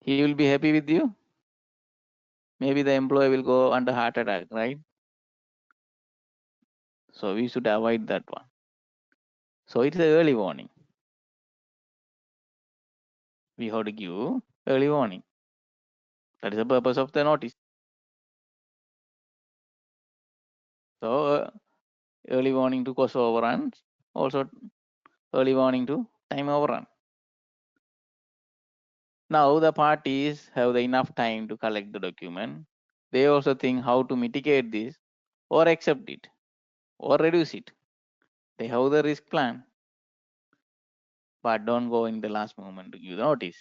He will be happy with you? Maybe the employee will go under heart attack, right? So we should avoid that one. So it's an early warning. We have to give early warning. That is the purpose of the notice. So early warning to cost overruns, also early warning to time overrun. Now the parties have the enough time to collect the document. They also think how to mitigate this or accept it or reduce it. They have the risk plan, but don't go in the last moment to give the notice.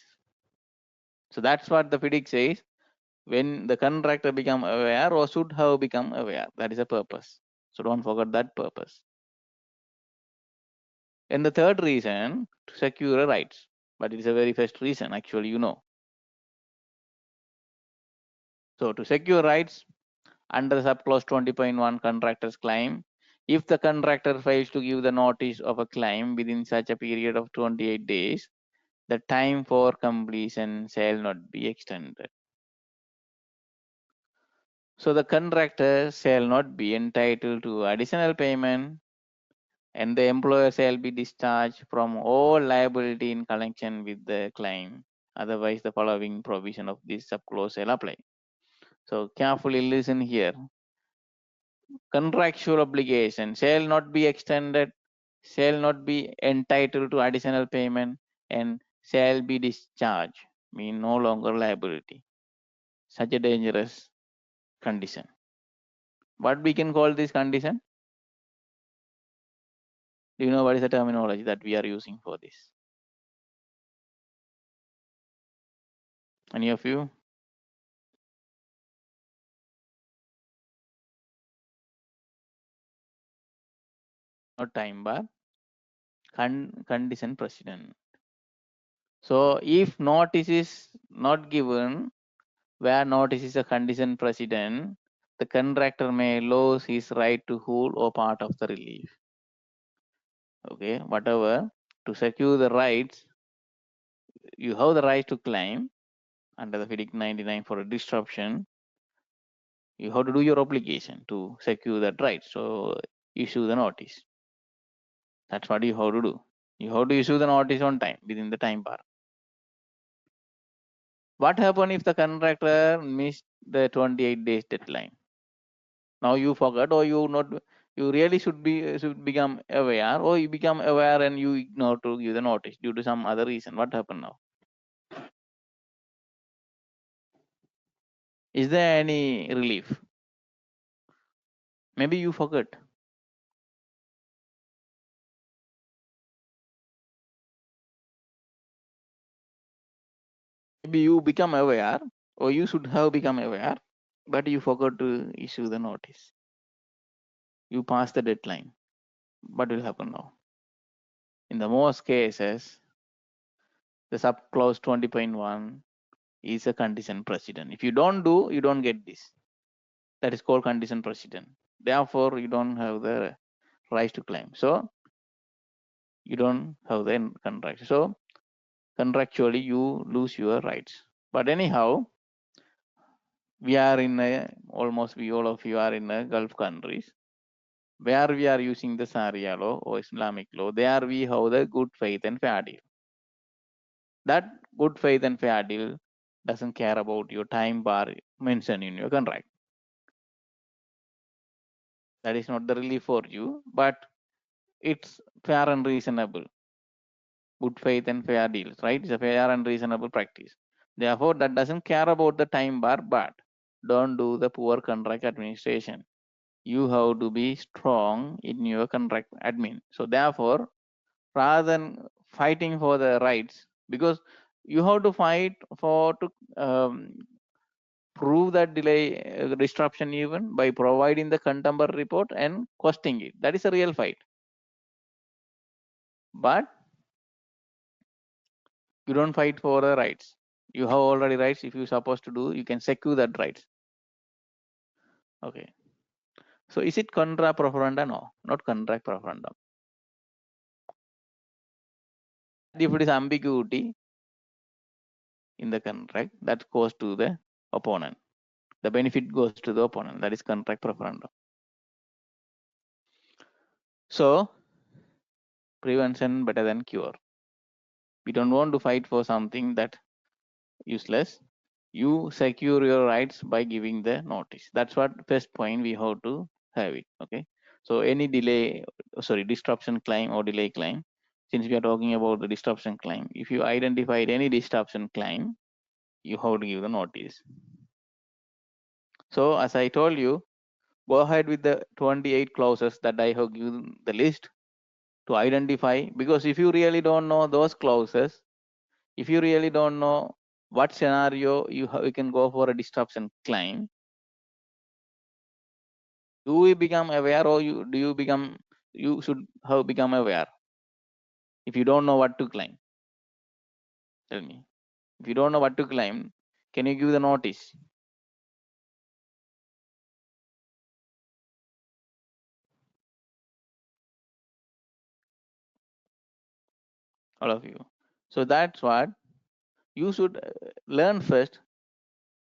So that's what the FIDIC says. When the contractor become aware or should have become aware, that is a purpose. So don't forget that purpose. And the third reason, to secure rights, but it is a very first reason, actually, you know. So to secure rights under subclause 20.1 contractor's claim, if the contractor fails to give the notice of a claim within such a period of 28 days, the time for completion shall not be extended. So the contractor shall not be entitled to additional payment and the employer shall be discharged from all liability in connection with the claim. Otherwise, the following provision of this subclause shall apply. So carefully listen here. Contractual obligation shall not be extended shall not be entitled to additional payment, and shall be discharged, mean no longer liability. Such a dangerous condition. What we can call this condition? Do you know what is the terminology that we are using for this? Any of you? Not time bar, condition precedent. So if notice is not given, where notice is a condition precedent, the contractor may lose his right to whole or part of the relief. Okay, whatever, to secure the rights, you have the right to claim under the FIDIC 99 for a disruption. You have to do your obligation to secure that right. So issue the notice. That's what you have to do. You have to issue the notice on time, within the time bar. What happen if the contractor missed the 28 days deadline? Now you forgot, or you not, you really should become aware, or you become aware and you ignore to give the notice due to some other reason. What happened now? Is there any relief? Maybe you forgot. Maybe you become aware, or you should have become aware, but you forgot to issue the notice. You passed the deadline. What will happen now? In the most cases, the sub clause 20.1 is a condition precedent. If you don't do, you don't get this. That is called condition precedent. Therefore, you don't have the right to claim. So you don't have the contract. So contractually, you lose your rights. But anyhow, we are in a, almost we all of you are in a Gulf countries where we are using the Sharia law or Islamic law. There we have the good faith and fair deal. That good faith and fair deal doesn't care about your time bar mentioned in your contract. That is not the relief for you, but it's fair and reasonable. Good faith and fair deals, right? It's a fair and reasonable practice. Therefore, that doesn't care about the time bar, but don't do the poor contract administration. You have to be strong in your contract admin. So therefore, rather than fighting for the rights, because you have to fight for to prove that delay disruption even by providing the contemporary report and costing it. That is a real fight. But you don't fight for the rights. You have already rights. If you're supposed to do, you can secure that rights. Okay. So is it contra proferenda? No, not contract proferenda. If it is ambiguity in the contract, that goes to the opponent. The benefit goes to the opponent. That is contract proferenda. So prevention better than cure. We don't want to fight for something that useless. You secure your rights by giving the notice. That's what first point we have to have it. Okay. So any delay, sorry, disruption claim or delay claim, since we are talking about the disruption claim, if you identified any disruption claim, you have to give the notice. So as I told you, go ahead with the 28 clauses that I have given the list to identify, because if you really don't know those clauses, if you really don't know what scenario you can go for a disruption claim, do you become aware, or you should have become aware? If you don't know what to claim, tell me. If you don't know what to claim, can you give the notice? All of you. So that's what you should learn first.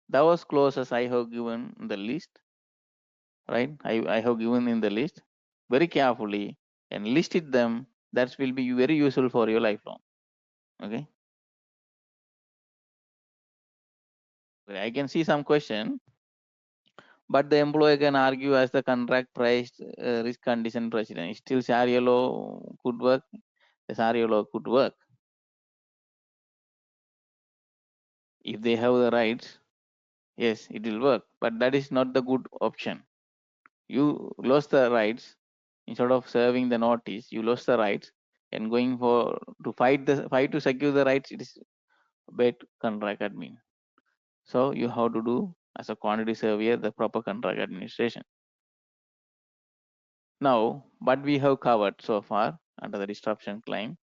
Those clauses I have given in the list, right? I have given in the list very carefully and listed them. That will be very useful for your lifelong. Okay. I can see some question. but the employer can argue as the contract price risk condition precedent. Still Sharia law could work. The Sharia law could work if they have the rights. Yes, it will work, but that is not the good option. You lost the rights instead of serving the notice. You lost the rights and going for to fight to secure the rights. It is bad contract admin. So you have to do as a quantity surveyor the proper contract administration. Now, what we have covered so far under the disruption claim,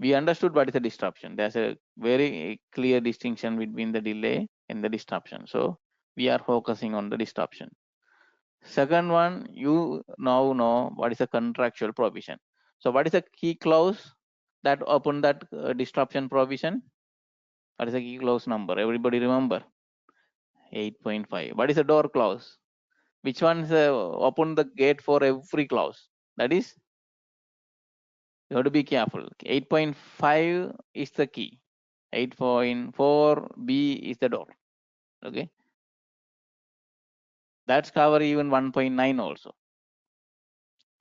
we understood what is a disruption. There's a very clear distinction between the delay and the disruption. So we are focusing on the disruption. Second one, you now know what is a contractual provision. So what is the key clause that open that disruption provision? What is the key clause number? Everybody remember? 8.5. What is the door clause? Which ones open the gate for every clause? That is, you have to be careful. 8.5 is the key. 8.4b is the door. Okay, that's cover even 1.9 also.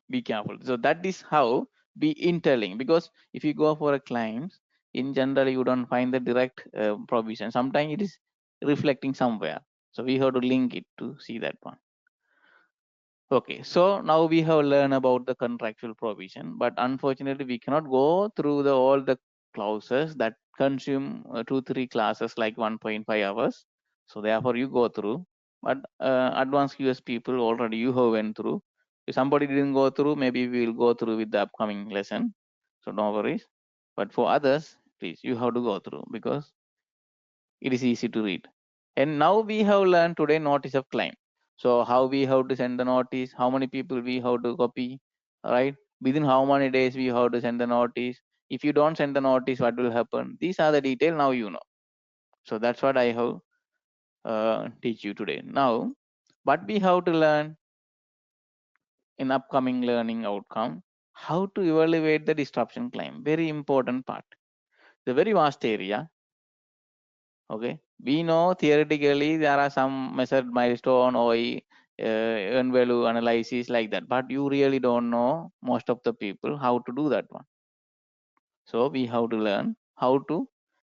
Be careful. So that is how be interlink, because if you go for a claims, in general you don't find the direct provision. Sometimes it is reflecting somewhere. So we have to link it to see that one. Okay, so now we have learned about the contractual provision, but unfortunately we cannot go through all the clauses that consume 2-3 classes like 1.5 hours. So therefore you go through, but advanced QS people already you have went through. If somebody didn't go through, maybe we will go through with the upcoming lesson. So no worries. But for others, please, you have to go through because it is easy to read. And now we have learned today notice of claim. So how we have to send the notice, how many people we have to copy, right? Within how many days we have to send the notice. If you don't send the notice, what will happen? These are the detail now you know. So that's what I have teach you today. Now, what we have to learn in upcoming learning outcome, how to evaluate the disruption claim. Very important part. The very vast area. Okay, we know theoretically there are some measured milestone or earn value analysis like that, but you really don't know most of the people how to do that one. So we have to learn how to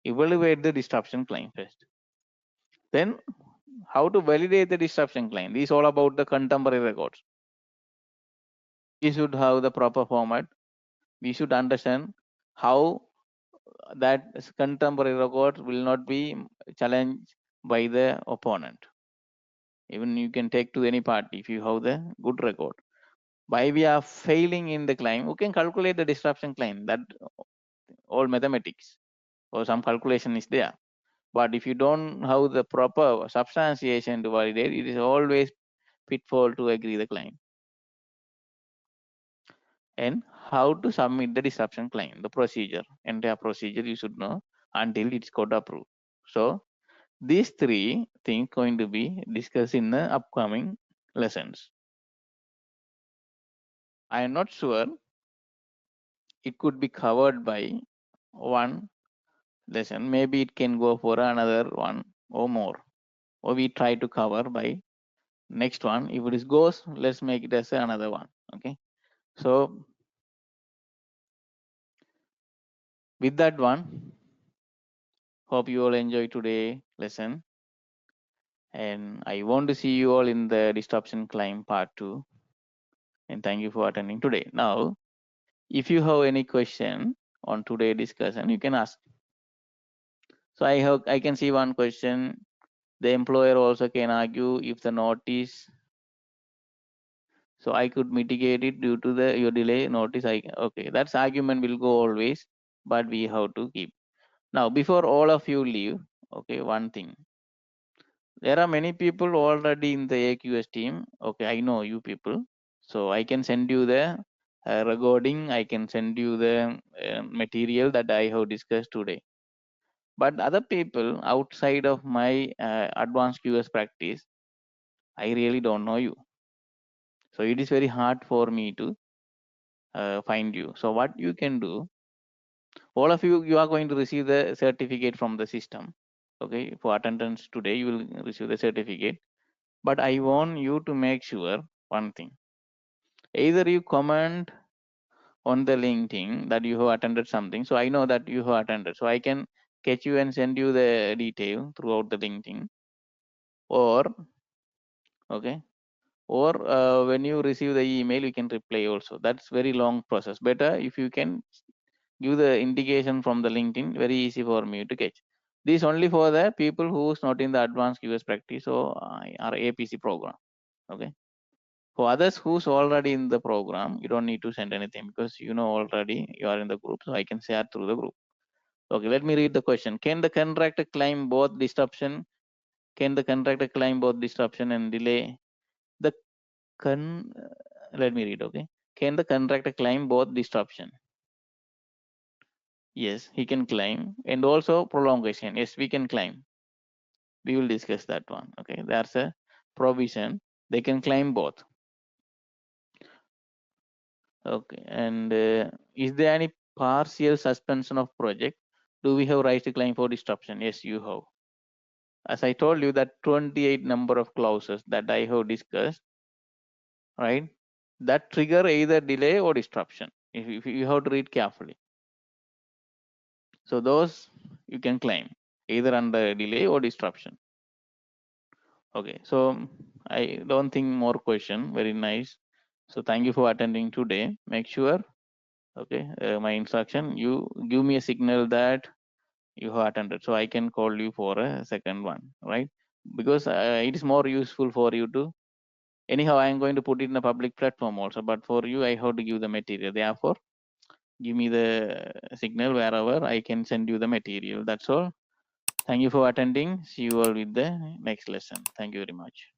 evaluate the disruption claim first. Then how to validate the disruption claim. This is all about the contemporary records. We should have the proper format. We should understand how that contemporary records will not be challenged by the opponent. Even you can take to any party if you have the good record. Why we are failing in the claim, we can calculate the disruption claim, that all mathematics or some calculation is there. But if you don't have the proper substantiation to validate, it is always pitfall to agree the claim. And how to submit the disruption claim, the procedure, entire procedure you should know until it's got approved. So these three things going to be discussed in the upcoming lessons. I am not sure it could be covered by one lesson. Maybe it can go for another one or more, or we try to cover by next one. If it is goes, let's make it as another one. Okay, so with that one, hope you all enjoy today lesson, and I want to see you all in the disruption climb part 2, and thank you for attending today. Now if you have any question on today discussion, you can ask. So I can see one question. The employer also can argue if the notice, so I could mitigate it due to the your delay notice. Okay, that's argument will go always, but we have to keep. Now before all of you leave, okay, one thing. There are many people already in the AQS team. Okay, I know you people, so I can send you the recording. I can send you the material that I have discussed today. But other people outside of my advanced QS practice, I really don't know you. So it is very hard for me to find you. So what you can do, all of you are going to receive the certificate from the system. Okay, for attendance today, you will receive the certificate. But I want you to make sure one thing. Either you comment on the LinkedIn that you have attended something. So I know that you have attended. So I can catch you and send you the detail throughout the LinkedIn. Or, okay. Or when you receive the email, you can reply also. That's very long process. Better if you can give the indication from the LinkedIn, very easy for me to catch. This only for the people who's not in the advanced QS practice or APC program. Okay. For others who's already in the program, you don't need to send anything because you know already you are in the group. So I can share through the group. Okay, let me read the question. Can the contractor claim both disruption? Can the contractor claim both disruption and delay? The let me read. Okay. Can the contractor claim both disruption? Yes, he can claim, and also prolongation. Yes, we can claim. We will discuss that one. Okay, that's a provision. They can claim both. Okay, and is there any partial suspension of project? Do we have right to claim for disruption? Yes, you have. As I told you, that 28 number of clauses that I have discussed, right? That trigger either delay or disruption. If you have to read carefully. So those you can claim either under delay or disruption. Okay, so I don't think more question. Very nice. So thank you for attending today. Make sure, okay, my instruction, you give me a signal that you have attended, so I can call you for a second one, right? Because it is more useful for you to. Anyhow, I am going to put it in a public platform also, but for you, I have to give the material. Therefore, give me the signal wherever I can send you the material. That's all. Thank you for attending. See you all with the next lesson. Thank you very much.